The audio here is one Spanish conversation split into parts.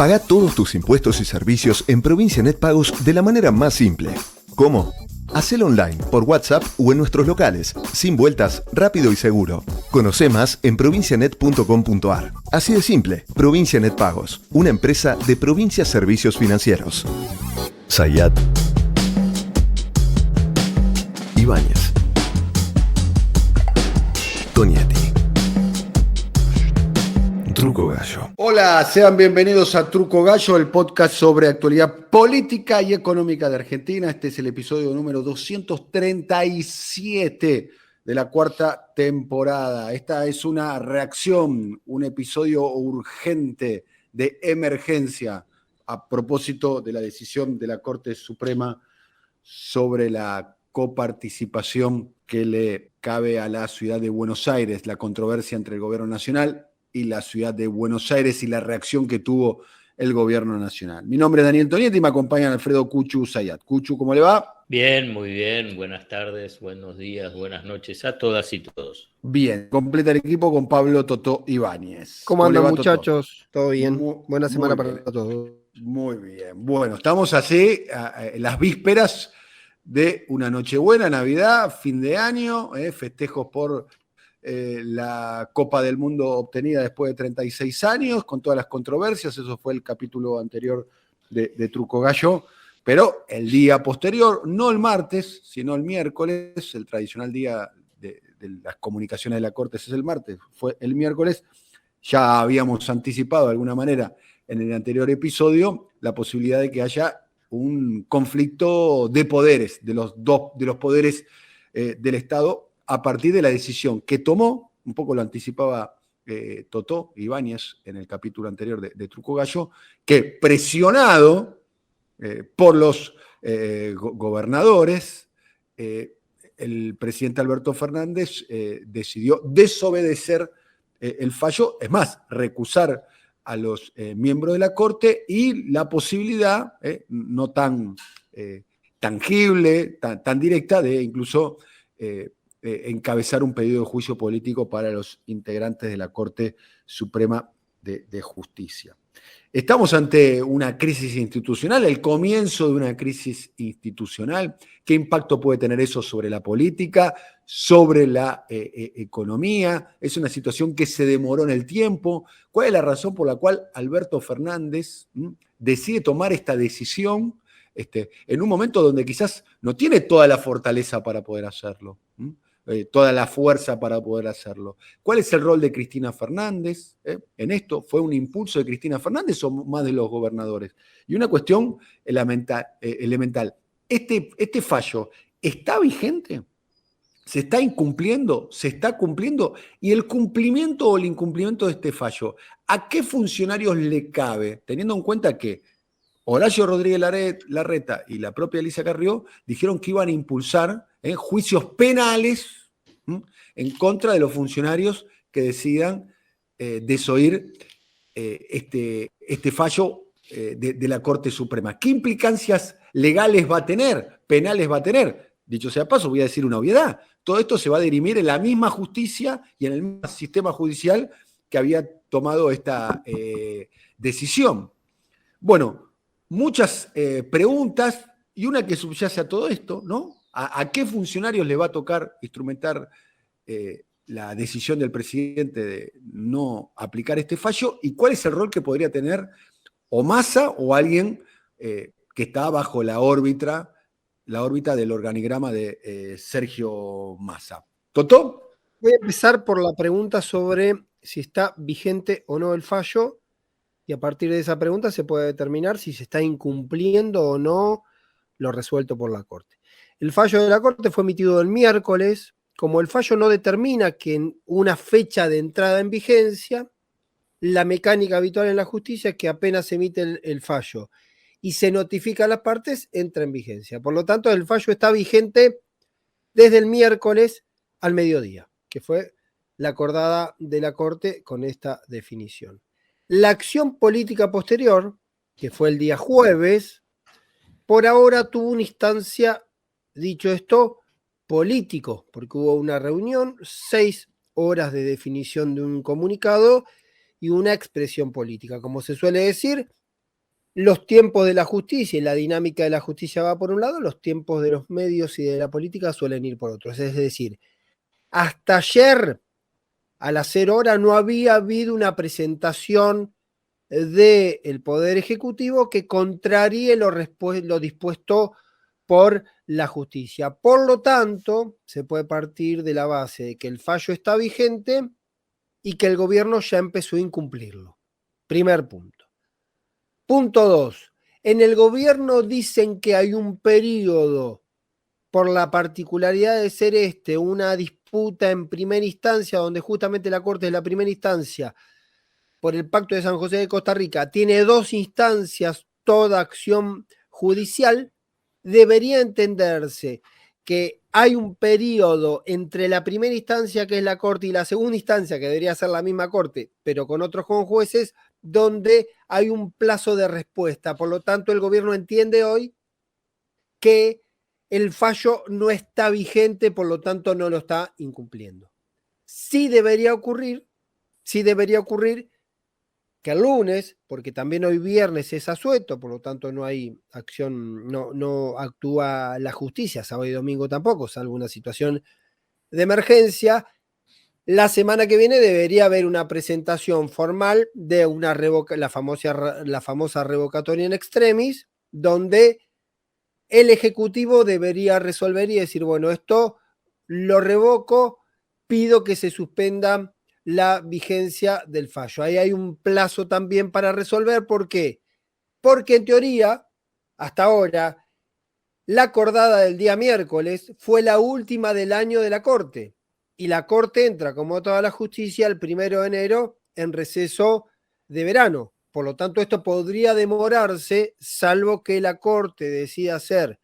Pagá todos tus impuestos y servicios en Provincia Net Pagos de la manera más simple. ¿Cómo? Hacelo online, por WhatsApp o en nuestros locales, sin vueltas, rápido y seguro. Conoce más en provincianet.com.ar. Así de simple, Provincia Net Pagos, una empresa de Provincia Servicios Financieros. Zayat Ibáñez Tonietti. Truco Gallo. Hola, sean bienvenidos a Truco Gallo, el podcast sobre actualidad política y económica de Argentina. Este es el episodio número 237 de la cuarta temporada. Esta es una reacción, un episodio urgente de emergencia a propósito de la decisión de la Corte Suprema sobre la coparticipación que le cabe a la ciudad de Buenos Aires, la controversia entre el gobierno nacional y la ciudad de Buenos Aires y la reacción que tuvo el gobierno nacional. Mi nombre es Daniel Tonietti y me acompaña Alfredo Cuchu Zayat. Cuchu, ¿cómo le va? Bien, muy bien. Buenas tardes, buenos días, buenas noches a todas y todos. Bien, completa el equipo con Pablo Totó Ibáñez. ¿Cómo andan, le va, muchachos? Totó? ¿Todo bien? Buena semana bien. para todos. Muy bien. Bueno, estamos así en las vísperas de una Nochebuena, Navidad, fin de año, festejos por la Copa del Mundo obtenida después de 36 años, con todas las controversias. Eso fue el capítulo anterior de Truco Gallo. Pero el día posterior, no el martes, sino el miércoles, el tradicional día de las comunicaciones de la Corte es el martes, fue el miércoles. Ya habíamos anticipado de alguna manera en el anterior episodio la posibilidad de que haya un conflicto de poderes, de los poderes del Estado, a partir de la decisión que tomó, un poco lo anticipaba Totó Ibáñez en el capítulo anterior de Truco Gallo, que presionado por los gobernadores, el presidente Alberto Fernández decidió desobedecer el fallo, es más, recusar a los miembros de la Corte y la posibilidad, no tan tangible, tan directa, de incluso encabezar un pedido de juicio político para los integrantes de la Corte Suprema de Justicia. Estamos ante una crisis institucional, el comienzo de una crisis institucional. ¿Qué impacto puede tener eso sobre la política, sobre la economía? Es una situación que se demoró en el tiempo. ¿Cuál es la razón por la cual Alberto Fernández decide tomar esta decisión en un momento donde quizás no tiene toda la fortaleza para poder hacerlo? Toda la fuerza para poder hacerlo? ¿Cuál es el rol de Cristina Fernández en esto? ¿Fue un impulso de Cristina Fernández o más de los gobernadores? Y una cuestión elemental. ¿Este fallo está vigente? ¿Se está incumpliendo? ¿Se está cumpliendo? Y el cumplimiento o el incumplimiento de este fallo, ¿a qué funcionarios le cabe? Teniendo en cuenta que Horacio Rodríguez Larreta y la propia Alicia Carrió dijeron que iban a impulsar juicios penales en contra de los funcionarios que decidan desoír este fallo de la Corte Suprema. ¿Qué implicancias legales va a tener, penales va a tener? Dicho sea paso, voy a decir una obviedad. Todo esto se va a dirimir en la misma justicia y en el mismo sistema judicial que había tomado esta decisión. Bueno, muchas preguntas y una que subyace a todo esto, ¿no? ¿A qué funcionarios le va a tocar instrumentar la decisión del presidente de no aplicar este fallo? ¿Y cuál es el rol que podría tener o Massa o alguien que está bajo la órbita del organigrama de Sergio Massa? ¿Totó? Voy a empezar por la pregunta sobre si está vigente o no el fallo, y a partir de esa pregunta se puede determinar si se está incumpliendo o no lo resuelto por la Corte. El fallo de la Corte fue emitido el miércoles. Como el fallo no determina que en una fecha de entrada en vigencia, la mecánica habitual en la justicia es que apenas se emite el fallo y se notifica a las partes, entra en vigencia. Por lo tanto, el fallo está vigente desde el miércoles al mediodía, que fue la acordada de la Corte con esta definición. La acción política posterior, que fue el día jueves, por ahora tuvo una instancia, dicho esto, político, porque hubo una reunión, 6 horas de definición de un comunicado y una expresión política. Como se suele decir, los tiempos de la justicia y la dinámica de la justicia va por un lado, los tiempos de los medios y de la política suelen ir por otros. Es decir, hasta ayer, a las 0 horas, no había habido una presentación del Poder Ejecutivo que contraríe lo dispuesto por la justicia. Por lo tanto, se puede partir de la base de que el fallo está vigente y que el gobierno ya empezó a incumplirlo. Primer punto. Punto 2. En el gobierno dicen que hay un periodo, por la particularidad de ser una disputa en primera instancia, donde justamente la Corte de la primera instancia, por el Pacto de San José de Costa Rica, tiene 2 instancias toda acción judicial, debería entenderse que hay un periodo entre la primera instancia, que es la Corte, y la segunda instancia, que debería ser la misma Corte, pero con otros conjueces, donde hay un plazo de respuesta. Por lo tanto, el gobierno entiende hoy que el fallo no está vigente, por lo tanto no lo está incumpliendo. Sí debería ocurrir que el lunes, porque también hoy viernes es asueto, por lo tanto no hay acción, no actúa la justicia, sábado y domingo tampoco, salvo una situación de emergencia. La semana que viene debería haber una presentación formal de la famosa revocatoria in extremis, donde el Ejecutivo debería resolver y decir, bueno, esto lo revoco, pido que se suspenda la vigencia del fallo. Ahí hay un plazo también para resolver. ¿Por qué? Porque en teoría, hasta ahora, la acordada del día miércoles fue la última del año de la Corte. Y la Corte entra, como toda la justicia, el 1 de enero en receso de verano. Por lo tanto, esto podría demorarse, salvo que la Corte decida hacer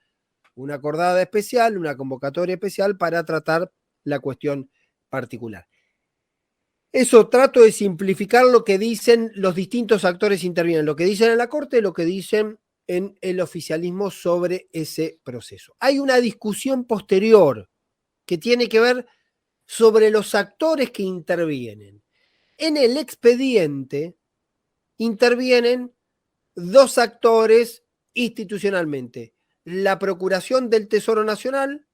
una acordada especial, una convocatoria especial para tratar la cuestión particular. Eso trato de simplificar lo que dicen los distintos actores intervienen, lo que dicen en la Corte, lo que dicen en el oficialismo sobre ese proceso. Hay una discusión posterior que tiene que ver sobre los actores que intervienen. En el expediente intervienen 2 actores institucionalmente: la Procuración del Tesoro Nacional,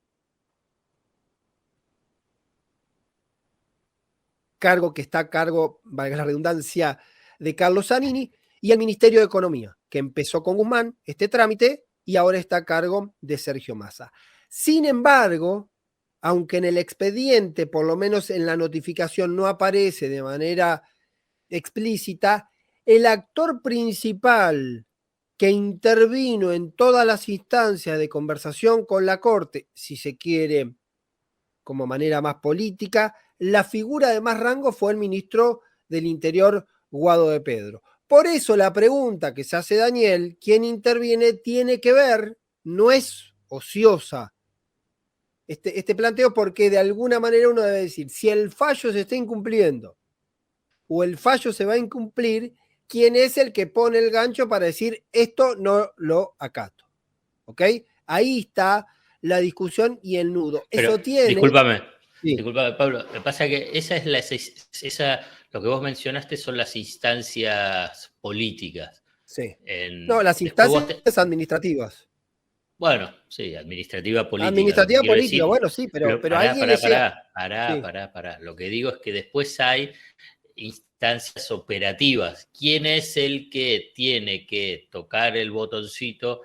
cargo que está a cargo, valga la redundancia, de Carlos Zanini, y el Ministerio de Economía, que empezó con Guzmán este trámite y ahora está a cargo de Sergio Massa. Sin embargo, aunque en el expediente, por lo menos en la notificación, no aparece de manera explícita, el actor principal que intervino en todas las instancias de conversación con la Corte, si se quiere, como manera más política, la figura de más rango fue el ministro del Interior, Guado de Pedro. Por eso la pregunta que se hace Daniel, ¿quién interviene?, tiene que ver, no es ociosa este planteo, porque de alguna manera uno debe decir, si el fallo se está incumpliendo o el fallo se va a incumplir, ¿quién es el que pone el gancho para decir esto no lo acato? ¿Ok? Ahí está la discusión y el nudo. Pero, eso tiene... discúlpame, Sí. discúlpame, Pablo. Me pasa que lo que vos mencionaste son las instancias políticas. Sí. No, las instancias administrativas. Bueno, sí, administrativa política. Administrativa política, bueno, sí, pero alguien pará. Lo que digo es que después hay instancias operativas. ¿Quién es el que tiene que tocar el botoncito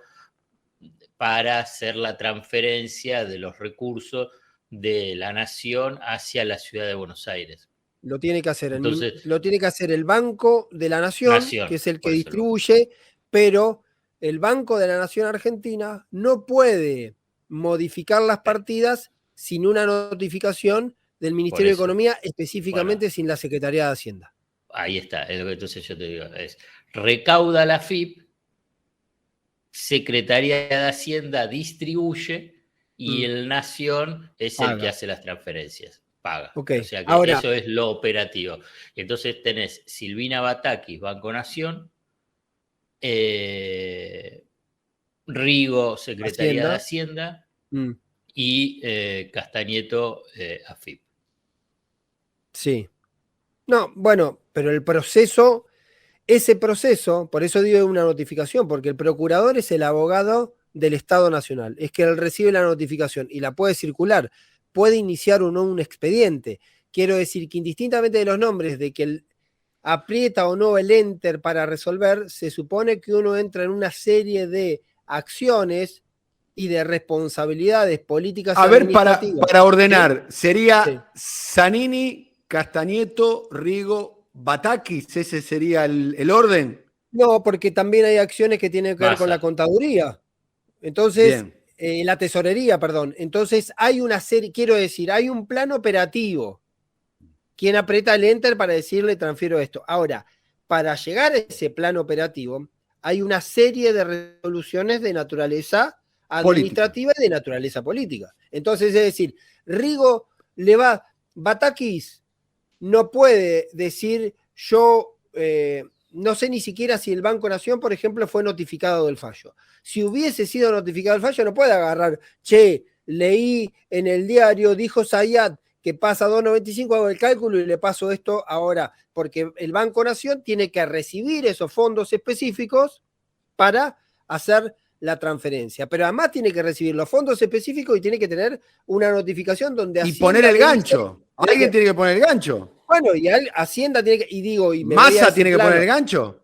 para hacer la transferencia de los recursos de la nación hacia la ciudad de Buenos Aires? Lo tiene que hacer, Entonces, lo tiene que hacer el Banco de la Nación, que es el que distribuye, pero el Banco de la Nación Argentina no puede modificar las partidas sin una notificación del Ministerio de Economía, específicamente sin la Secretaría de Hacienda. Ahí está, es lo que entonces yo te digo, es recauda la FIP, Secretaría de Hacienda distribuye y el Nación es el que hace las transferencias, paga. Okay. O sea que ahora, eso es lo operativo. Entonces tenés Silvina Batakis, Banco Nación, Rigo, Secretaría de Hacienda, y Castañeto, AFIP. Sí. No, bueno, pero el proceso ese proceso, por eso digo una notificación, porque el procurador es el abogado del Estado Nacional, es que él recibe la notificación y la puede circular, puede iniciar o no un expediente. Quiero decir que indistintamente de los nombres, de que él aprieta o no el enter para resolver, se supone que uno entra en una serie de acciones y de responsabilidades políticas A y ver, para administrativas. ordenar, sería Sí. Zanini, Castañeto, Rigo, Batakis, ese sería el orden. No, porque también hay acciones que tienen que ver con la Massa. contaduría. Entonces, Bien. la tesorería, perdón. Entonces, hay una serie, quiero decir, hay un plan operativo. ¿Quién aprieta el enter para decirle transfiero esto? Ahora, para llegar a ese plan operativo, hay una serie de resoluciones de naturaleza administrativa y de naturaleza política. Entonces, es decir, Rigo le va, Batakis no puede decir yo no sé ni siquiera si el Banco Nación, por ejemplo, fue notificado del fallo. Si hubiese sido notificado el fallo, no puede agarrar, che, leí en el diario, dijo Zayat que pasa 2.95, hago el cálculo y le paso esto ahora, porque el Banco Nación tiene que recibir esos fondos específicos para hacer la transferencia. Pero además tiene que recibir los fondos específicos y tiene que tener una notificación donde Y Hacienda poner el le dice, gancho. Alguien tiene que poner el gancho. bueno, y Hacienda tiene que, y digo, y me voy a Massa ese tiene que plano, poner el gancho.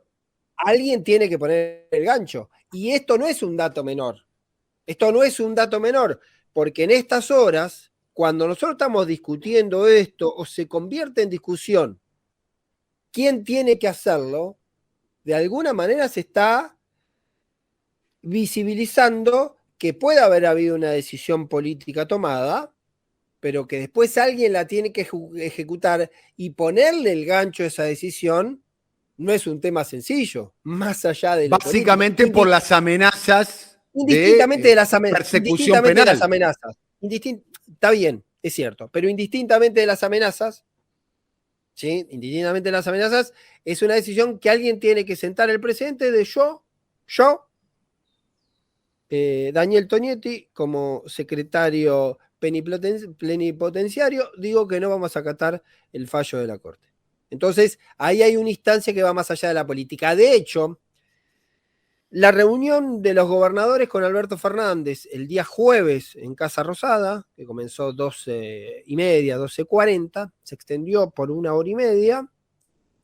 alguien tiene que poner el gancho. Y esto no es un dato menor. Esto no es un dato menor, porque en estas horas, cuando nosotros estamos discutiendo esto o se convierte en discusión, ¿quién tiene que hacerlo? De alguna manera se está visibilizando que puede haber habido una decisión política tomada, pero que después alguien la tiene que ejecutar y ponerle el gancho a esa decisión no es un tema sencillo, más allá de lo Básicamente político. por las amenazas Indistintamente de las persecución indistintamente de las penal. amenazas. Está bien, es cierto, pero indistintamente de las amenazas, ¿sí? Indistintamente de las amenazas, es una decisión que alguien tiene que sentar el presidente de yo, Daniel Tonietti, como secretario plenipotenciario, digo que no vamos a acatar el fallo de la Corte. Entonces, ahí hay una instancia que va más allá de la política. De hecho, la reunión de los gobernadores con Alberto Fernández el día jueves en Casa Rosada, que comenzó 12:30, 12:40, se extendió por 1 hora y media.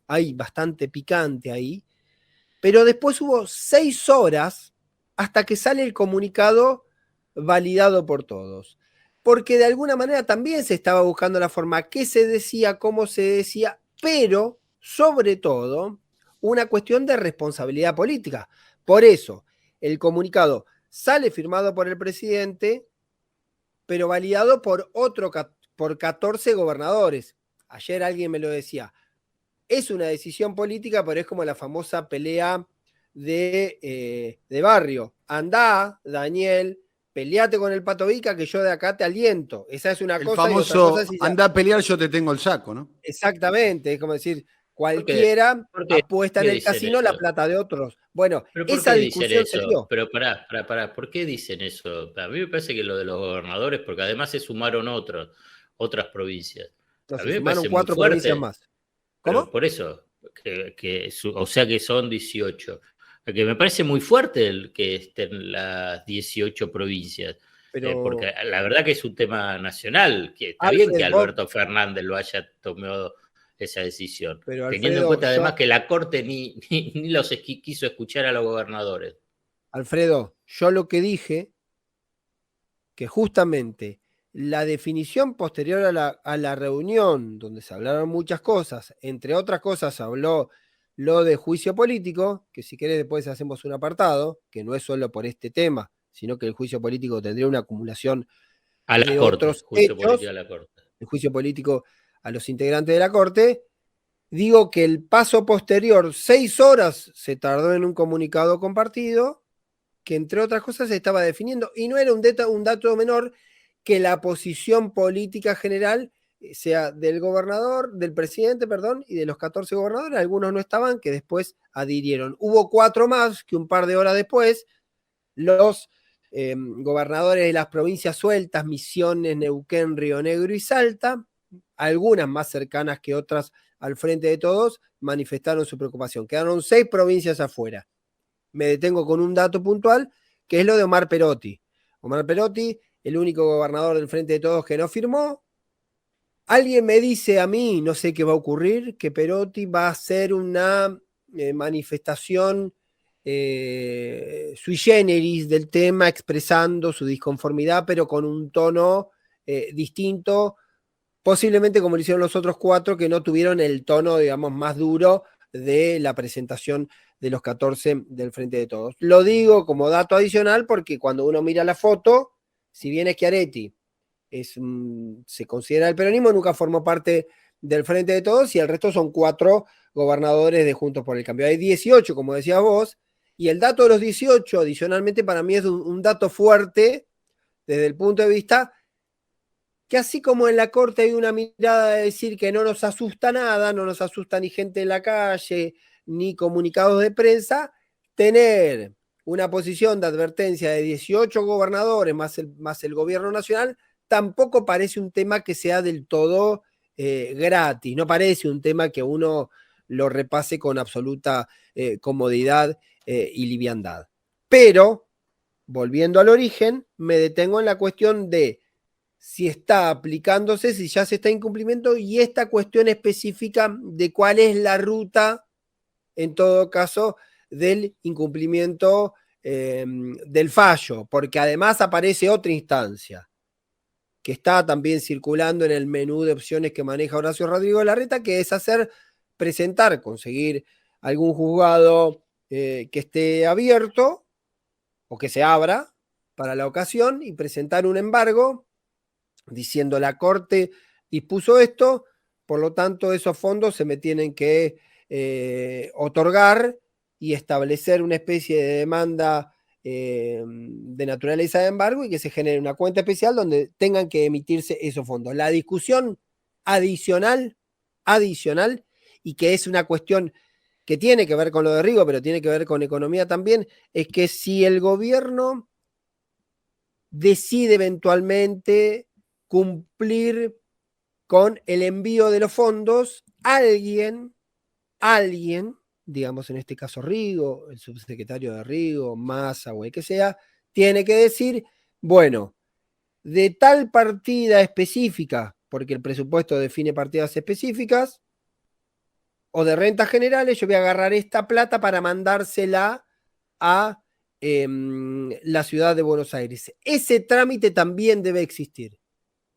Hay bastante picante ahí. Pero después hubo 6 horas hasta que sale el comunicado validado por todos. Porque de alguna manera también se estaba buscando la forma, qué se decía, cómo se decía, pero sobre todo una cuestión de responsabilidad política. Por eso, el comunicado sale firmado por el presidente, pero validado por por 14 gobernadores. Ayer alguien me lo decía. Es una decisión política, pero es como la famosa pelea de barrio. Andá, Daniel, peleate con el Pato Vica que yo de acá te aliento. Esa es una El cosa y otra cosa famoso es anda a pelear, yo te tengo el saco, ¿no? exactamente, es como decir, ¿Por qué? cualquiera ¿Por qué? apuesta ¿Por en qué el dicen casino la eso? plata de otros. Bueno, ¿Pero por esa qué dicen discusión se eso? dio. Pero pará, ¿por qué dicen eso? A mí me parece que lo de los gobernadores, porque además se sumaron otras provincias. No, A se mí me sumaron parece muy 4 provincias fuerte, más. pero ¿Cómo? por eso, o sea que son 18. Que me parece muy fuerte el que estén las 18 provincias, Pero, porque la verdad que es un tema nacional, que está bien que Alfred, Alberto Fernández lo haya tomado esa decisión, pero teniendo en Alfredo, cuenta además que la Corte ni los quiso escuchar a los gobernadores. Yo lo que dije que justamente la definición posterior a la reunión, donde se hablaron muchas cosas, entre otras cosas se habló lo de juicio político, que si querés después hacemos un apartado, que no es solo por este tema, sino que el juicio político tendría una acumulación A la de Corte, otros juicio político a hechos, la Corte. el juicio político a los integrantes de la Corte. Digo que el paso posterior, 6 horas, se tardó en un comunicado compartido, que entre otras cosas se estaba definiendo, y no era un dato menor que la posición política general sea del gobernador, del presidente, perdón, y de los 14 gobernadores, algunos no estaban, que después adhirieron. Hubo 4 más que un par de horas después, los gobernadores de las provincias sueltas, Misiones, Neuquén, Río Negro y Salta, algunas más cercanas que otras al Frente de Todos, manifestaron su preocupación. Quedaron 6 provincias afuera. Me detengo con un dato puntual, que es lo de Omar Perotti. Omar Perotti, el único gobernador del Frente de Todos que no firmó. Alguien me dice a mí, no sé qué va a ocurrir, que Perotti va a hacer una manifestación sui generis del tema, expresando su disconformidad, pero con un tono distinto, posiblemente como lo hicieron los otros 4, que no tuvieron el tono, digamos, más duro de la presentación de los 14 del Frente de Todos. Lo digo como dato adicional porque cuando uno mira la foto, si bien Schiaretti se considera el peronismo, nunca formó parte del Frente de Todos y el resto son 4 gobernadores de Juntos por el Cambio. Hay 18, como decías vos, y el dato de los 18, adicionalmente, para mí es un dato fuerte desde el punto de vista que así como en la corte hay una mirada de decir que no nos asusta nada, no nos asusta ni gente en la calle, ni comunicados de prensa, tener una posición de advertencia de 18 gobernadores más el gobierno nacional, tampoco parece un tema que sea del todo gratis, no parece un tema que uno lo repase con absoluta comodidad y liviandad. Pero, volviendo al origen, me detengo en la cuestión de si está aplicándose, si ya se está en cumplimiento, y esta cuestión específica de cuál es la ruta, en todo caso, del incumplimiento del fallo, porque además aparece otra instancia que está también circulando en el menú de opciones que maneja Horacio Rodrigo Larreta, que es presentar, conseguir algún juzgado que esté abierto o que se abra para la ocasión y presentar un embargo diciendo la Corte dispuso esto, por lo tanto esos fondos se me tienen que otorgar y establecer una especie de demanda de naturaleza de embargo y que se genere una cuenta especial donde tengan que emitirse esos fondos. La discusión adicional, y que es una cuestión que tiene que ver con lo de Rigo, pero tiene que ver con economía también, es que si el gobierno decide eventualmente cumplir con el envío de los fondos, alguien, digamos en este caso Rigo, el subsecretario de Rigo, Massa o el que sea, tiene que decir, bueno, de tal partida específica, porque el presupuesto define partidas específicas, o de rentas generales, yo voy a agarrar esta plata para mandársela a la ciudad de Buenos Aires. Ese trámite también debe existir,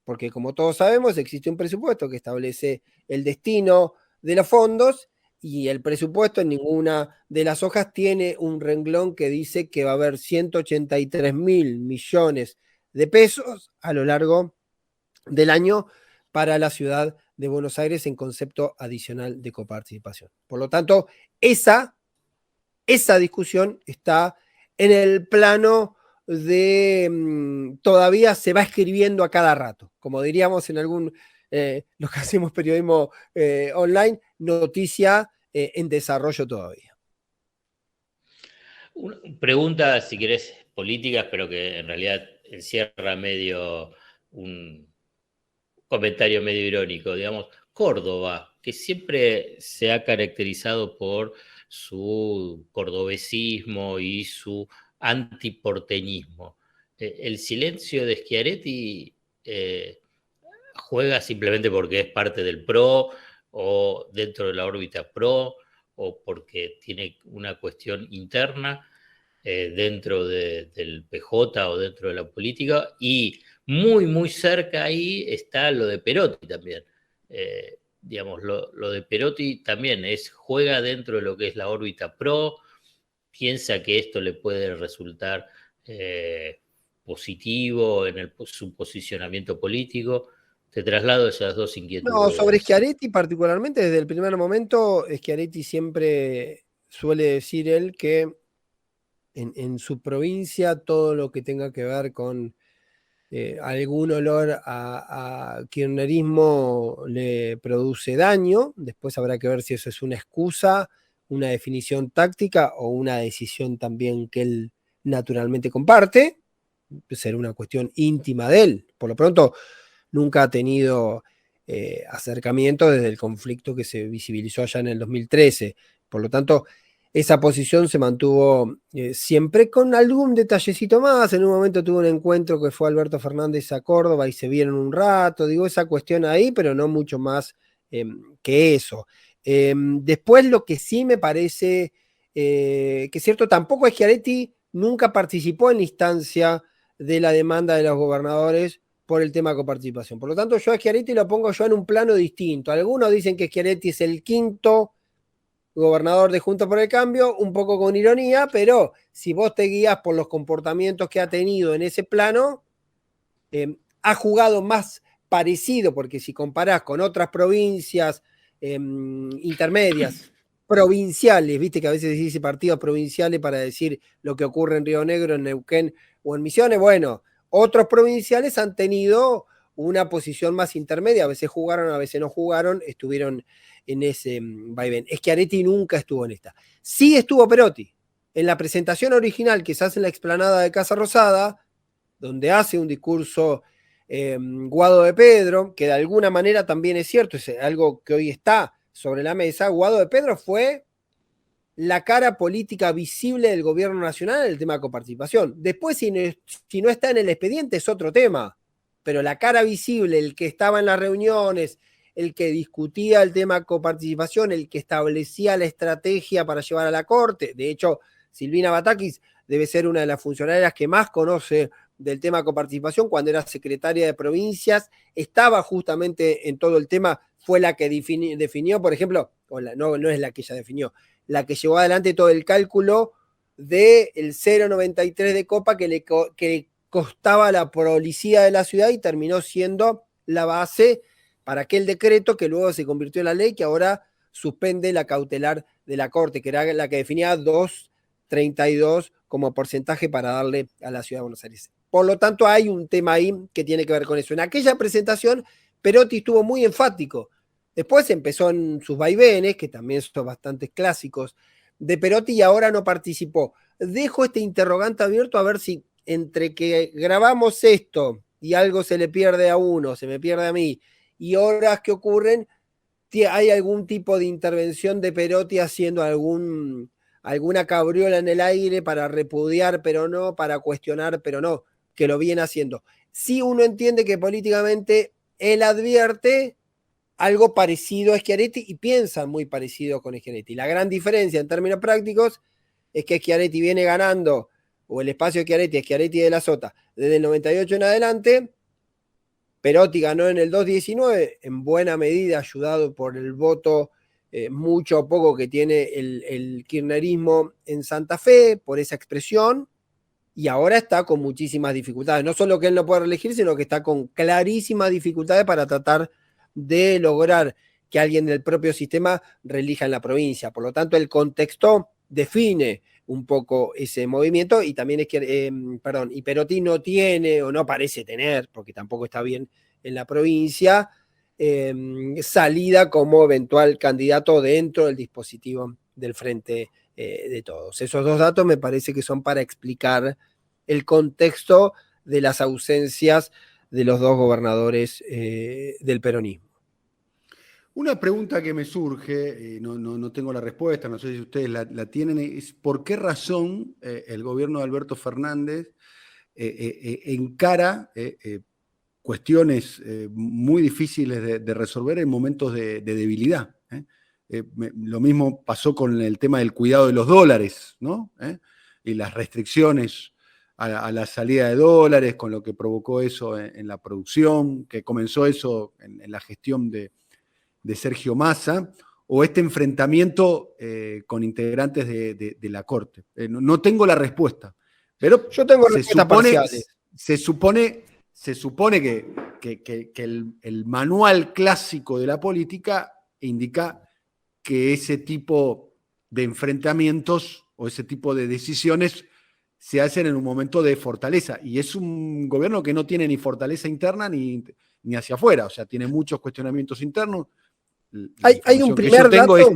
porque como todos sabemos, existe un presupuesto que establece el destino de los fondos y el presupuesto en ninguna de las hojas tiene un renglón que dice que va a haber 183.000 millones de pesos a lo largo del año para la ciudad de Buenos Aires en concepto adicional de coparticipación. Por lo tanto, esa discusión está en el plano de todavía se va escribiendo a cada rato, como diríamos en algún, los que hacemos periodismo online, noticia en desarrollo todavía. Una pregunta, si querés, políticas, pero que en realidad encierra medio un comentario medio irónico, digamos, Córdoba, que siempre se ha caracterizado por su cordobesismo y su antiporteñismo. El silencio de Schiaretti juega simplemente porque es parte del PRO o dentro de la órbita PRO o porque tiene una cuestión interna dentro del PJ o dentro de la política, y muy, muy cerca ahí está lo de Perotti también. Digamos, lo de Perotti también juega dentro de lo que es la órbita PRO, piensa que esto le puede resultar positivo en su posicionamiento político. Te traslado esas dos inquietudes. No, sobre Schiaretti particularmente, desde el primer momento, Schiaretti siempre suele decir él que en su provincia todo lo que tenga que ver con algún olor a kirchnerismo le produce daño. Después habrá que ver si eso es una excusa, una definición táctica o una decisión también que él naturalmente comparte. Será una cuestión íntima de él. Por lo pronto, nunca ha tenido acercamiento desde el conflicto que se visibilizó allá en el 2013. Por lo tanto, esa posición se mantuvo siempre con algún detallecito más. En un momento tuvo un encuentro que fue Alberto Fernández a Córdoba y se vieron un rato, digo, esa cuestión ahí, pero no mucho más que eso. Después lo que sí me parece que es cierto, tampoco Schiaretti nunca participó en la instancia de la demanda de los gobernadores por el tema de coparticipación. Por lo tanto, yo a Schiaretti lo pongo yo en un plano distinto. Algunos dicen que Schiaretti es el quinto gobernador de Juntos por el Cambio, un poco con ironía, pero si vos te guías por los comportamientos que ha tenido en ese plano, ha jugado más parecido, porque si comparás con otras provincias intermedias, provinciales, viste que a veces se dice partidos provinciales para decir lo que ocurre en Río Negro, en Neuquén o en Misiones, bueno, otros provinciales han tenido una posición más intermedia, a veces jugaron, a veces no jugaron, estuvieron en ese vaivén. Schiaretti nunca estuvo en esta. Sí estuvo Perotti. En la presentación original que se hace en la explanada de Casa Rosada, donde hace un discurso Guado de Pedro, que de alguna manera también es cierto, es algo que hoy está sobre la mesa. Guado de Pedro fue la cara política visible del gobierno nacional en el tema de coparticipación. Después, si no está en el expediente, es otro tema, pero la cara visible, el que estaba en las reuniones, el que discutía el tema de coparticipación, el que establecía la estrategia para llevar a la Corte. De hecho, Silvina Batakis debe ser una de las funcionarias que más conoce del tema de coparticipación. Cuando era secretaria de provincias, estaba justamente en todo el tema, fue la que definió, por ejemplo, no es la que ella definió, la que llevó adelante todo el cálculo del 0,93 de copa que le costaba la policía de la ciudad y terminó siendo la base para aquel decreto que luego se convirtió en la ley, que ahora suspende la cautelar de la Corte, que era la que definía 2,32 como porcentaje para darle a la ciudad de Buenos Aires. Por lo tanto, hay un tema ahí que tiene que ver con eso. En aquella presentación, Perotti estuvo muy enfático. Después empezó en sus vaivenes, que también son bastante clásicos de Perotti, y ahora no participó. Dejo este interrogante abierto a ver si entre que grabamos esto y algo se le pierde a uno, se me pierde a mí, y horas que ocurren, hay algún tipo de intervención de Perotti haciendo alguna cabriola en el aire para repudiar, pero no, para cuestionar, pero no, que lo viene haciendo. Sí, uno entiende que políticamente él advierte algo parecido a Schiaretti y piensa muy parecido con Schiaretti. La gran diferencia en términos prácticos es que Schiaretti viene ganando, o el espacio de Schiaretti es Schiaretti de la Sota, desde el 98 en adelante. Perotti ganó en el 2019, en buena medida ayudado por el voto mucho o poco que tiene el kirchnerismo en Santa Fe, por esa expresión, y ahora está con muchísimas dificultades. No solo que él no puede reelegir, sino que está con clarísimas dificultades para tratar de lograr que alguien del propio sistema reelija en la provincia. Por lo tanto, el contexto define un poco ese movimiento, y también es que, y Perotti no tiene, o no parece tener, porque tampoco está bien en la provincia, salida como eventual candidato dentro del dispositivo del Frente de Todos. Esos dos datos me parece que son para explicar el contexto de las ausencias de los dos gobernadores del peronismo. Una pregunta que me surge, no tengo la respuesta, no sé si ustedes la tienen, es ¿por qué razón el gobierno de Alberto Fernández encara cuestiones muy difíciles de resolver en momentos de debilidad? Lo mismo pasó con el tema del cuidado de los dólares, ¿no? Y las restricciones a la salida de dólares, con lo que provocó eso en la producción, que comenzó eso en la gestión de Sergio Massa, o este enfrentamiento con integrantes de la Corte. No tengo la respuesta, pero yo tengo respuestas parciales. Se supone que el manual clásico de la política indica que ese tipo de enfrentamientos o ese tipo de decisiones se hacen en un momento de fortaleza, y es un gobierno que no tiene ni fortaleza interna ni hacia afuera, o sea, tiene muchos cuestionamientos internos. Hay un primer dato es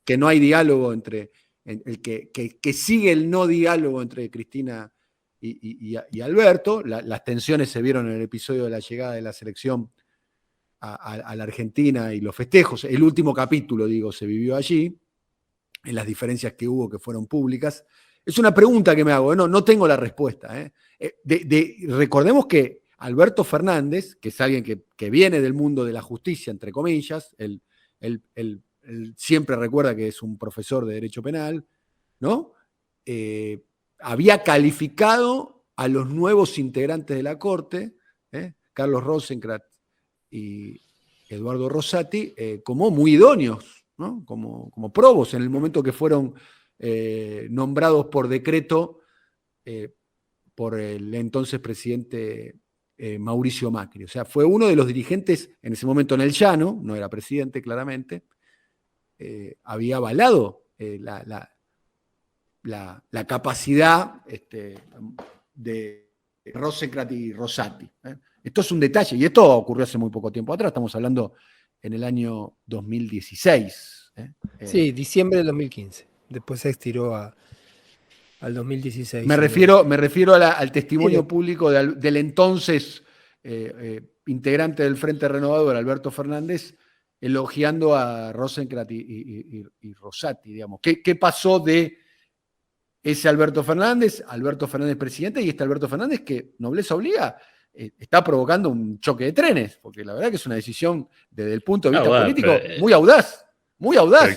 que no hay diálogo entre el que sigue el no diálogo entre Cristina y Alberto. Las tensiones se vieron en el episodio de la llegada de la selección a la Argentina y los festejos. El último capítulo, digo, se vivió allí, en las diferencias que hubo que fueron públicas. Es una pregunta que me hago, no tengo la respuesta. Recordemos que Alberto Fernández, que es alguien que viene del mundo de la justicia, entre comillas, él siempre recuerda que es un profesor de Derecho Penal, ¿no? Había calificado a los nuevos integrantes de la Corte, Carlos Rosenkrantz y Eduardo Rosati, como muy idóneos, ¿no? Como probos en el momento que fueron nombrados por decreto por el entonces presidente Mauricio Macri. O sea, fue uno de los dirigentes en ese momento en el llano, no era presidente claramente, había avalado la capacidad de Rosenkrantz y Rosati. Esto es un detalle, y esto ocurrió hace muy poco tiempo atrás, estamos hablando en el año 2016. Sí, diciembre del 2015. Después se estiró al 2016. Me refiero al testimonio público del entonces integrante del Frente Renovador, Alberto Fernández, elogiando a Rosenkrantz y Rosati, digamos. ¿Qué pasó de ese Alberto Fernández presidente, y este Alberto Fernández que, nobleza obliga, está provocando un choque de trenes? Porque la verdad que es una decisión desde el punto de vista político muy audaz. Muy audaz.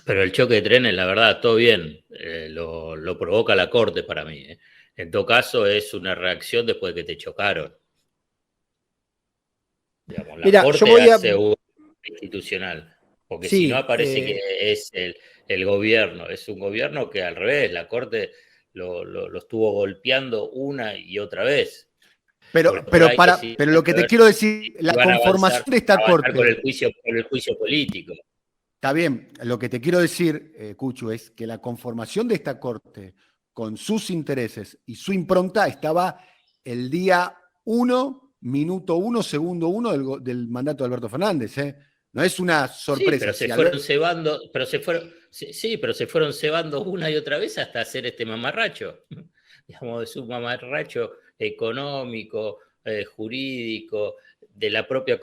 Pero el choque de trenes, la verdad, todo bien. Lo provoca la Corte para mí. En todo caso, es una reacción después de que te chocaron. Digamos, la Corte hace un institucional. Porque si no aparece que es el gobierno. Es un gobierno que al revés, la Corte lo estuvo golpeando una y otra vez. Pero lo que te quiero decir, la conformación de esta Corte. Con el juicio político. Está bien, lo que te quiero decir, Cucho, es que la conformación de esta Corte, con sus intereses y su impronta, estaba el día 1, minuto 1, segundo 1 del mandato de Alberto Fernández. No es una sorpresa. Sí, pero se fueron cebando una y otra vez hasta hacer este mamarracho. Digamos, es un mamarracho económico, jurídico, de la propia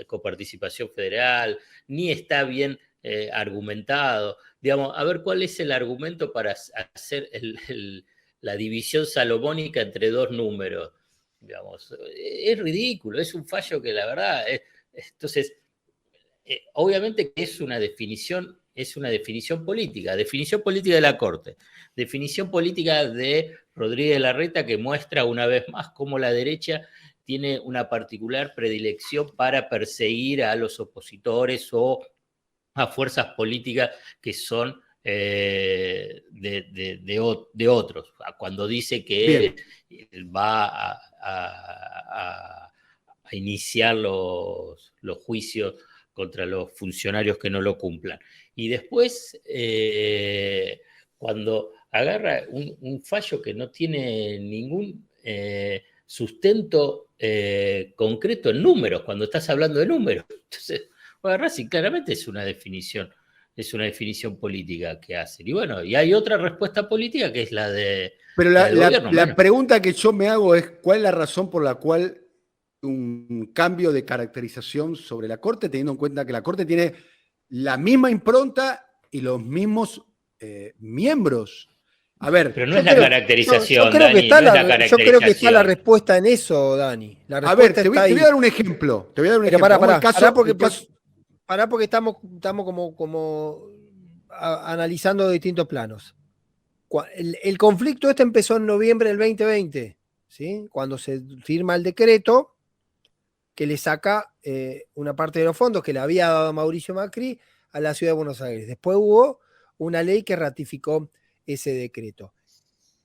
coparticipación federal, ni está bien argumentado. Digamos, a ver cuál es el argumento para hacer la división salomónica entre dos números. Digamos, es ridículo, es un fallo que la verdad entonces, obviamente que es una definición política de la Corte, definición política de Rodríguez Larreta, que muestra una vez más cómo la derecha tiene una particular predilección para perseguir a los opositores o a fuerzas políticas que son de otros. Cuando dice que va a iniciar los juicios contra los funcionarios que no lo cumplan. Y después, cuando agarra un fallo que no tiene ningún sustento concreto en números, cuando estás hablando de números. Entonces, agarrás y claramente es una definición política que hacen. Y bueno, y hay otra respuesta política que es la de... Pero la pregunta que yo me hago es, ¿cuál es la razón por la cual un cambio de caracterización sobre la Corte, teniendo en cuenta que la Corte tiene la misma impronta y los mismos miembros? A ver, pero no es la caracterización, yo creo Dani, yo creo que está la respuesta en eso, Dani. A ver, te voy a dar un ejemplo. Pará, porque estamos como analizando distintos planos. El conflicto empezó en noviembre del 2020, ¿sí? Cuando se firma el decreto que le saca una parte de los fondos que le había dado Mauricio Macri a la ciudad de Buenos Aires. Después hubo una ley que ratificó ese decreto.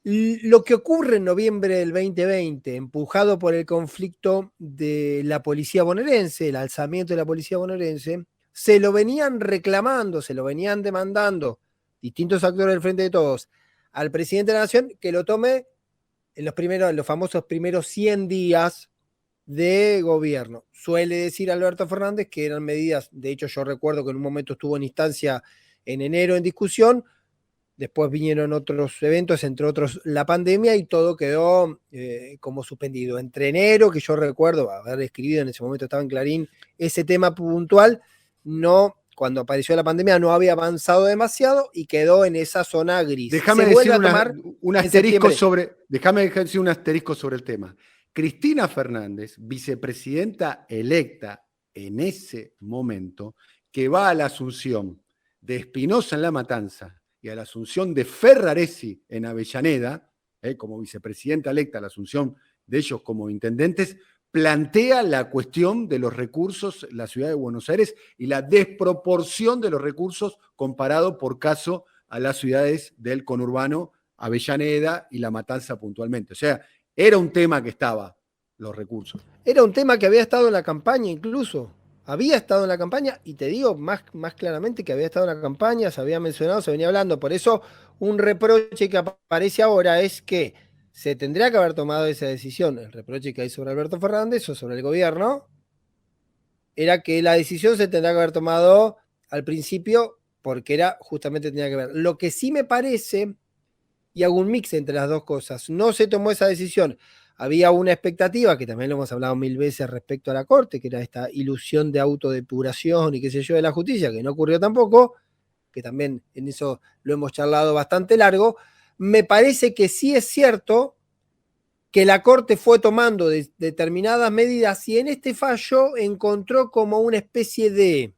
Lo que ocurre en noviembre del 2020, empujado por el conflicto de la policía bonaerense, el alzamiento de la policía bonaerense, se lo venían reclamando, se lo venían demandando distintos actores del Frente de Todos al presidente de la Nación, que lo tome en los famosos primeros 100 días de gobierno. Suele decir Alberto Fernández que eran medidas, de hecho yo recuerdo que en un momento estuvo en instancia en enero en discusión, después vinieron otros eventos, entre otros la pandemia, y todo quedó como suspendido. Entre enero, que yo recuerdo haber escribido en ese momento, estaba en Clarín, ese tema puntual, no, cuando apareció la pandemia no había avanzado demasiado y quedó en esa zona gris. Déjame decir un asterisco sobre el tema. Cristina Fernández, vicepresidenta electa en ese momento, que va a la asunción de Espinosa en La Matanza y a la asunción de Ferraresi en Avellaneda, como vicepresidenta electa, la asunción de ellos como intendentes, plantea la cuestión de los recursos en la ciudad de Buenos Aires y la desproporción de los recursos comparado por caso a las ciudades del conurbano, Avellaneda y La Matanza puntualmente. O sea, era un tema que estaba, los recursos. Era un tema que había estado en la campaña incluso. Había estado en la campaña, y te digo más claramente que había estado en la campaña, se había mencionado, se venía hablando. Por eso un reproche que aparece ahora es que se tendría que haber tomado esa decisión. El reproche que hay sobre Alberto Fernández o sobre el gobierno era que la decisión se tendría que haber tomado al principio porque era justamente tenía que ver. Lo que sí me parece, y hago un mix entre las dos cosas, no se tomó esa decisión. Había una expectativa, que también lo hemos hablado 1000 veces respecto a la Corte, que era esta ilusión de autodepuración y qué sé yo de la justicia, que no ocurrió tampoco, que también en eso lo hemos charlado bastante largo. Me parece que sí es cierto que la Corte fue tomando determinadas medidas y en este fallo encontró como una especie de,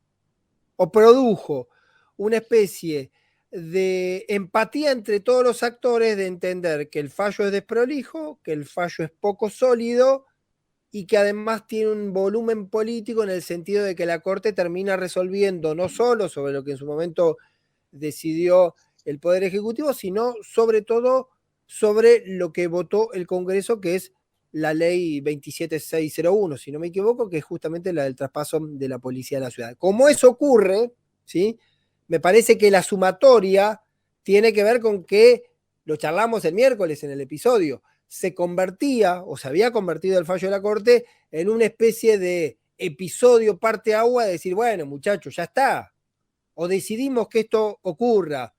o produjo una especie de empatía entre todos los actores, de entender que el fallo es desprolijo, que el fallo es poco sólido y que además tiene un volumen político en el sentido de que la Corte termina resolviendo no solo sobre lo que en su momento decidió el Poder Ejecutivo, sino sobre todo sobre lo que votó el Congreso, que es la ley 27601, si no me equivoco, que es justamente la del traspaso de la policía a la ciudad. Como eso ocurre, ¿sí? Me parece que la sumatoria tiene que ver con que, lo charlamos el miércoles en el episodio, se convertía, o se había convertido el fallo de la Corte en una especie de episodio parte agua de decir, bueno, muchachos, ya está. O decidimos que esto ocurra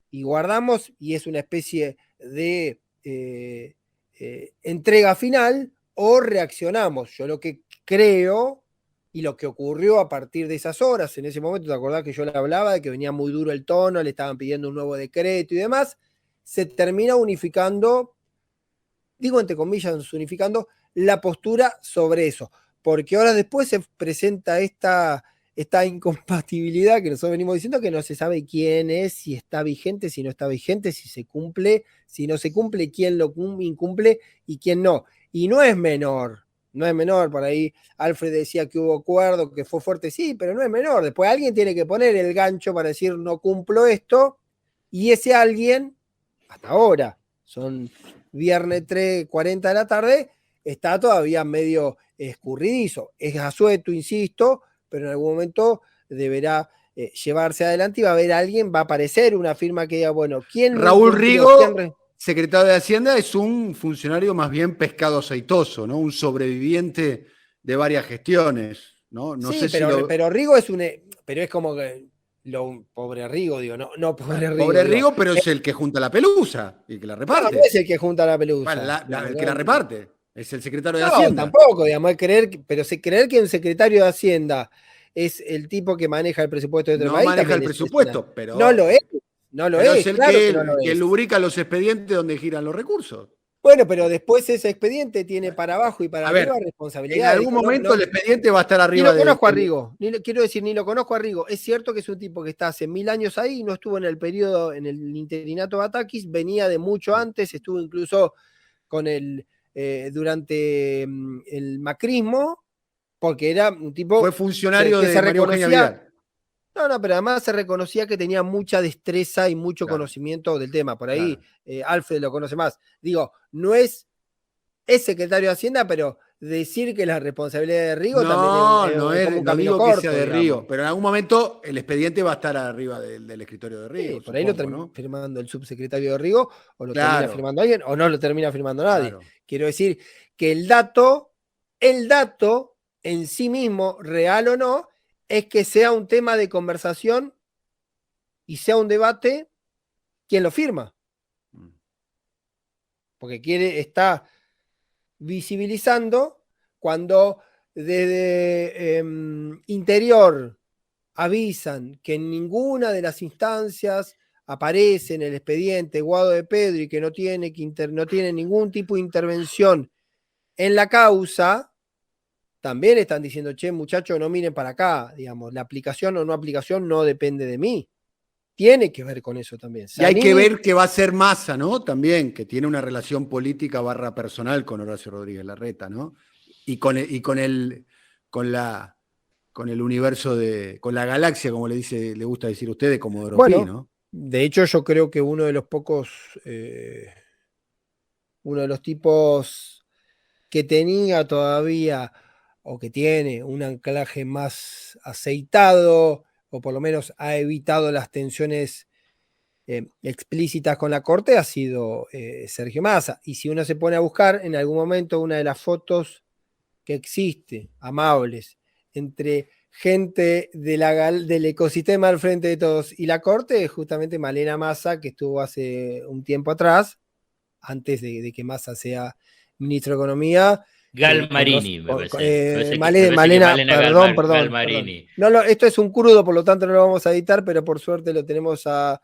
y guardamos, y es una especie de entrega final, o reaccionamos. Yo lo que creo y lo que ocurrió a partir de esas horas, en ese momento, ¿te acordás que yo le hablaba de que venía muy duro el tono, le estaban pidiendo un nuevo decreto y demás? Se termina unificando, digo entre comillas, unificando la postura sobre eso, porque horas después se presenta esta incompatibilidad que nosotros venimos diciendo, que no se sabe quién es, si está vigente, si no está vigente, si se cumple, si no se cumple, quién lo incumple y quién no. Y no es menor, por ahí Alfred decía que hubo acuerdo, que fue fuerte, sí, pero no es menor. Después alguien tiene que poner el gancho para decir no cumplo esto, y ese alguien, hasta ahora, son viernes 3:40 de la tarde, está todavía medio escurridizo. Es asueto, insisto, pero en algún momento deberá llevarse adelante y va a haber alguien, va a aparecer una firma que diga, bueno, ¿quién? Raúl Rigo, secretario de Hacienda, es un funcionario más bien pescado aceitoso, ¿no? Un sobreviviente de varias gestiones, ¿no? No sí, sé pero Rigo es pero es como que pobre Rigo, digo, no pobre Rigo. Pobre Rigo, pero es el que junta la pelusa y que la reparte. No es el que junta la pelusa. Bueno, el que la reparte. Es el secretario de Hacienda. Tampoco, digamos, creer que un secretario de Hacienda es el tipo que maneja el presupuesto de otro país. No maneja el presupuesto, pero. No lo es. Es el que lubrica los expedientes donde giran los recursos. Bueno, pero después ese expediente tiene para abajo y para arriba responsabilidad. En algún momento el expediente va a estar arriba. Ni lo conozco a Rigo. Quiero decir, ni lo conozco a Rigo. Es cierto que es un tipo que está hace 1000 años ahí, no estuvo en el periodo, en el interinato Batakis, venía de mucho antes, estuvo incluso con durante el macrismo, porque era un tipo. Fue funcionario de María Eugenia Vidal. No, pero además se reconocía que tenía mucha destreza y mucho conocimiento del tema. Por ahí Alfred lo conoce más. Digo, es secretario de Hacienda, pero decir que la responsabilidad de Rigo no es como un camino corto, que sea de Rigo, pero en algún momento el expediente va a estar arriba del escritorio de Rigo. Sí, por ahí lo termina firmando el subsecretario de Rigo, o lo termina firmando alguien, o no lo termina firmando nadie. Quiero decir que el dato en sí mismo, real o no, es que sea un tema de conversación y sea un debate ¿quién lo firma? Porque está visibilizando cuando desde Interior avisan que en ninguna de las instancias aparece en el expediente Guado de Pedro y que no tiene ningún tipo de intervención en la causa, también están diciendo, che, muchachos, no miren para acá, digamos, la aplicación o no aplicación no depende de mí. Tiene que ver con eso también. Y hay que ver qué va a hacer Massa, ¿no? También, que tiene una relación política / personal con Horacio Rodríguez Larreta, ¿no? Y con el universo con la galaxia, como le gusta decir a ustedes, como Europí, bueno, ¿no? De hecho, yo creo que uno de los tipos que tenía todavía o que tiene un anclaje más aceitado, o por lo menos ha evitado las tensiones explícitas con la Corte, ha sido Sergio Massa. Y si uno se pone a buscar, en algún momento una de las fotos que existe, amables, entre gente del ecosistema al frente de todos y la Corte, es justamente Malena Massa, que estuvo hace un tiempo atrás, antes de que Massa sea ministro de Economía. Galmarini, me parece. Malena, perdón. Galmarini. No, esto es un crudo, por lo tanto no lo vamos a editar, pero por suerte lo tenemos a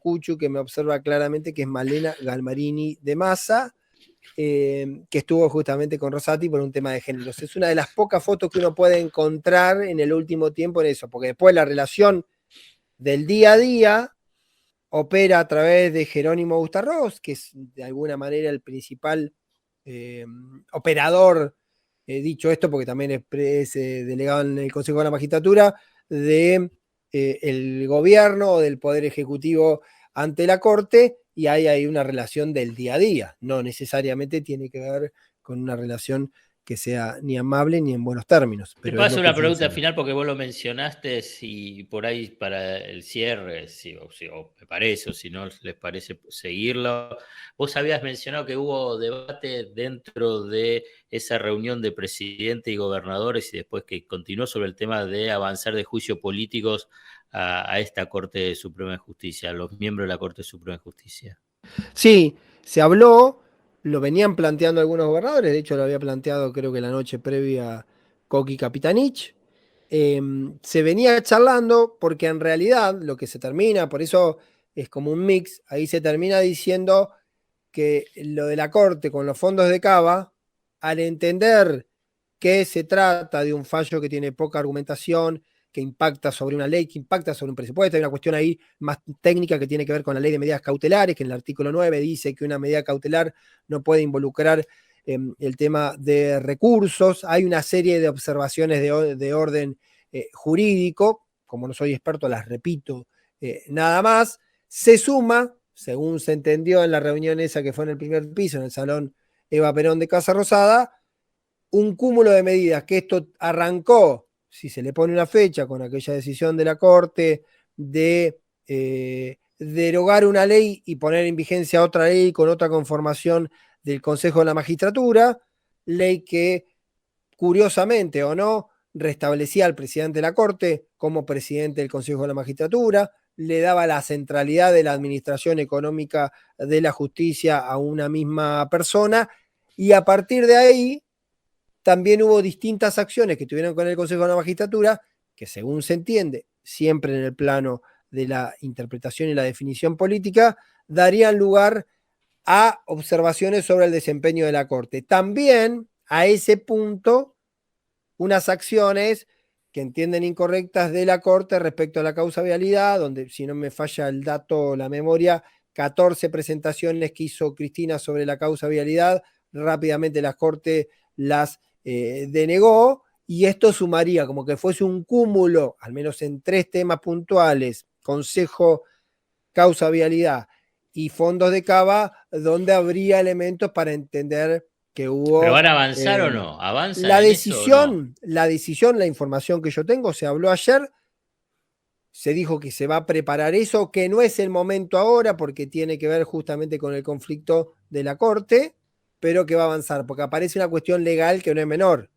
Cuchu, que me observa claramente que es Malena Galmarini de Massa, que estuvo justamente con Rosati por un tema de géneros. Es una de las pocas fotos que uno puede encontrar en el último tiempo en eso, porque después la relación del día a día opera a través de Jerónimo Bustarrós, que es de alguna manera el principal operador, dicho esto porque también es delegado en el Consejo de la Magistratura, de el gobierno o del Poder Ejecutivo ante la Corte, y ahí hay una relación del día a día, no necesariamente tiene que ver con una relación que sea ni amable ni en buenos términos. Te paso una pregunta final porque vos lo mencionaste, y por ahí para el cierre, o me parece, o si no les parece seguirlo. Vos habías mencionado que hubo debate dentro de esa reunión de presidente y gobernadores, y después que continuó sobre el tema de avanzar de juicios políticos a esta Corte Suprema de Justicia, a los miembros de la Corte Suprema de Justicia. Sí, se habló, lo venían planteando algunos gobernadores, de hecho lo había planteado creo que la noche previa Coqui Capitanich. Se venía charlando porque en realidad lo que se termina, por eso es como un mix, ahí se termina diciendo que lo de la Corte con los fondos de Cava, al entender que se trata de un fallo que tiene poca argumentación, que impacta sobre una ley, que impacta sobre un presupuesto, hay una cuestión ahí más técnica que tiene que ver con la ley de medidas cautelares, que en el artículo 9 dice que una medida cautelar no puede involucrar el tema de recursos, hay una serie de observaciones de orden jurídico, como no soy experto las repito nada más, se suma, según se entendió en la reunión esa que fue en el primer piso, en el Salón Eva Perón de Casa Rosada, un cúmulo de medidas que esto arrancó, si se le pone una fecha, con aquella decisión de la Corte de derogar una ley y poner en vigencia otra ley con otra conformación del Consejo de la Magistratura, ley que, curiosamente o no, restablecía al presidente de la Corte como presidente del Consejo de la Magistratura, le daba la centralidad de la administración económica de la justicia a una misma persona, y a partir de ahí también hubo distintas acciones que tuvieron con el Consejo de la Magistratura, que según se entiende, siempre en el plano de la interpretación y la definición política, darían lugar a observaciones sobre el desempeño de la Corte. También, a ese punto, unas acciones que entienden incorrectas de la Corte respecto a la causa vialidad, donde, si no me falla el dato, la memoria, 14 presentaciones que hizo Cristina sobre la causa vialidad, rápidamente la Corte las denegó, y esto sumaría como que fuese un cúmulo, al menos en 3 temas puntuales, Consejo, causa vialidad y fondos de Cava, donde habría elementos para entender que hubo... ¿Pero van a avanzar o no? ¿Avanzan la en decisión, eso o no? la decisión, la información que yo tengo, se habló ayer, se dijo que se va a preparar eso, que no es el momento ahora porque tiene que ver justamente con el conflicto de la Corte, pero que va a avanzar, porque aparece una cuestión legal que no es menor.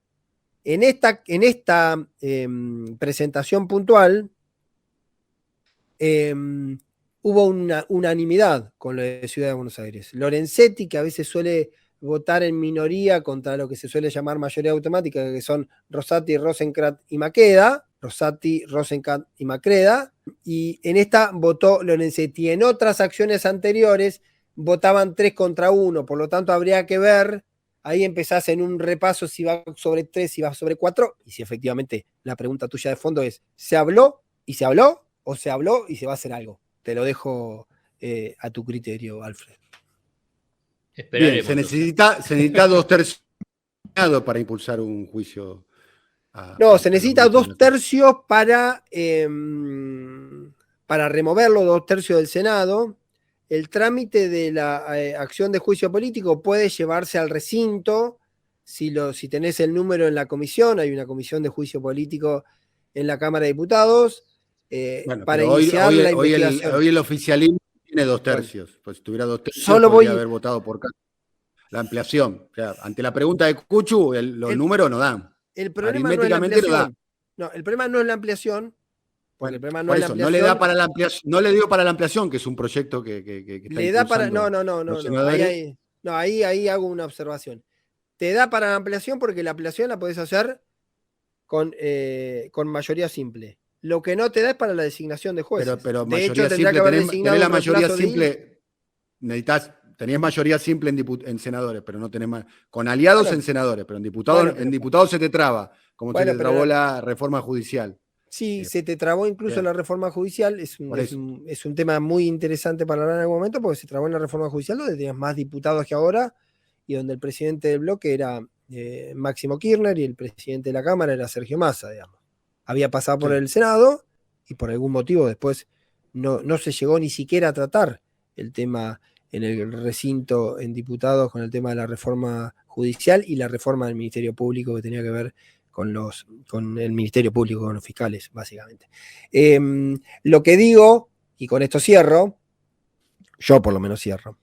En esta presentación puntual, hubo una unanimidad con lo de Ciudad de Buenos Aires. Lorenzetti, que a veces suele votar en minoría contra lo que se suele llamar mayoría automática, que son Rosati, Rosenkrantz y Macreda, y en esta votó Lorenzetti. En otras acciones anteriores votaban 3 contra 1, por lo tanto habría que ver, ahí empezás en un repaso si va sobre 3, si va sobre 4, y si efectivamente la pregunta tuya de fondo es, ¿se habló y se habló o se habló y se va a hacer algo? Te lo dejo a tu criterio, Alfred. Bien, se necesita 2/3 para impulsar un juicio. No, se necesita 2/3 para removerlo, 2/3 del Senado. El trámite de la acción de juicio político puede llevarse al recinto si tenés el número en la comisión. Hay una comisión de juicio político en la Cámara de Diputados para iniciar la investigación. Hoy el oficialismo tiene 2/3. Pues si tuviera 2/3 Solo podría haber votado por la ampliación. O sea, ante la pregunta de Cuchu, los números no dan. El problema no es la ampliación. No, el problema no es la ampliación. Bueno, el problema no es la ampliación. No le da para la ampliación. No le dio para la ampliación, que es un proyecto que está le da para. No. Ahí hago una observación. Te da para la ampliación porque la ampliación la podés hacer con mayoría simple. Lo que no te da es para la designación de jueces. Pero de hecho, tendría que haber designado la mayoría simple. Tenés mayoría simple en senadores, pero no tenés más. Con aliados en senadores, pero en diputados se te traba, como se te trabó la reforma judicial. Sí, se te trabó incluso la reforma judicial. Es un tema muy interesante para hablar en algún momento, porque se trabó en la reforma judicial donde tenías más diputados que ahora y donde el presidente del bloque era Máximo Kirchner y el presidente de la Cámara era Sergio Massa, digamos. Había pasado por el Senado y por algún motivo después no se llegó ni siquiera a tratar el tema en el recinto en diputados con el tema de la reforma judicial y la reforma del Ministerio Público que tenía que ver con el Ministerio Público, con los fiscales, básicamente. Lo que digo, y con esto cierro, yo por lo menos cierro,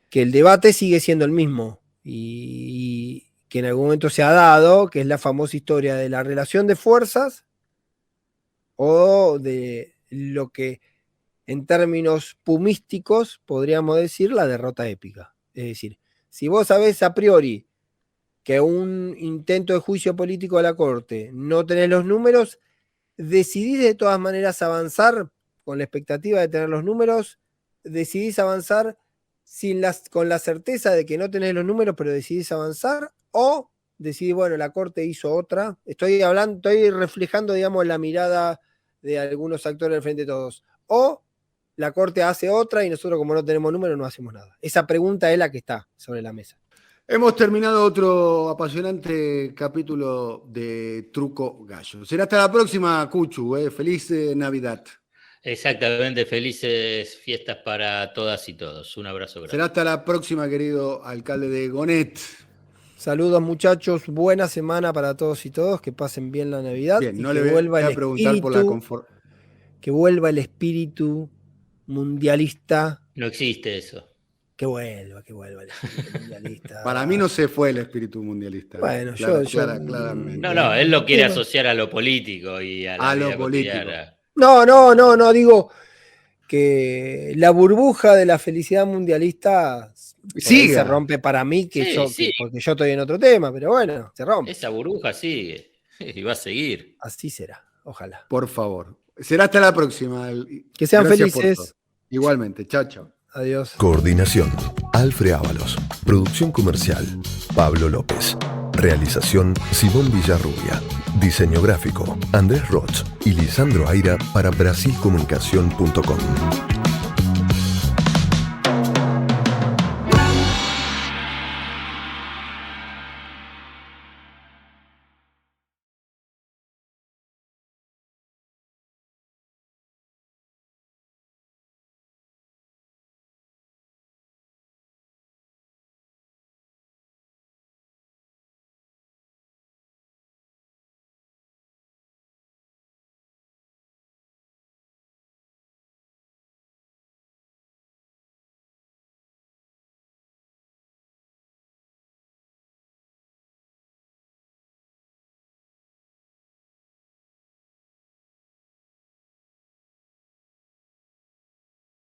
que el debate sigue siendo el mismo y que en algún momento se ha dado, que es la famosa historia de la relación de fuerzas o de lo que en términos pumísticos podríamos decir la derrota épica. Es decir, si vos sabés a priori que un intento de juicio político de la Corte no tenés los números, decidís de todas maneras avanzar con la expectativa de tener los números, decidís avanzar con la certeza de que no tenés los números, pero decidís avanzar, o decidís, bueno, la Corte hizo otra. Estoy reflejando, digamos, la mirada de algunos actores del Frente de Todos. O la Corte hace otra y nosotros, como no tenemos números, no hacemos nada. Esa pregunta es la que está sobre la mesa. Hemos terminado otro apasionante capítulo de Truco Gallo. Será hasta la próxima, Cuchu. Feliz Navidad. Exactamente, felices fiestas para todas y todos. Un abrazo grande. Será hasta la próxima, querido alcalde de Gonet. Saludos, muchachos. Buena semana para todos y todos. Que pasen bien la Navidad. Bien, no le voy a preguntar por la confort. Que vuelva el espíritu mundialista. No existe eso. Que vuelva el espíritu mundialista. Para mí no se fue el espíritu mundialista. Bueno, claramente. No, él lo quiere asociar a lo político y a la vida cotidiana. No, digo que la burbuja de la felicidad mundialista se rompe para mí, porque yo estoy en otro tema, pero bueno, se rompe. Esa burbuja sigue y va a seguir. Así será, ojalá. Por favor. Será hasta la próxima. Que sean felices. Igualmente, chao. Adiós. Coordinación, Alfred Ábalos. Producción comercial, Pablo López. Realización, Simón Villarrubia. Diseño gráfico, Andrés Roch y Lisandro Aira para brasilcomunicación.com.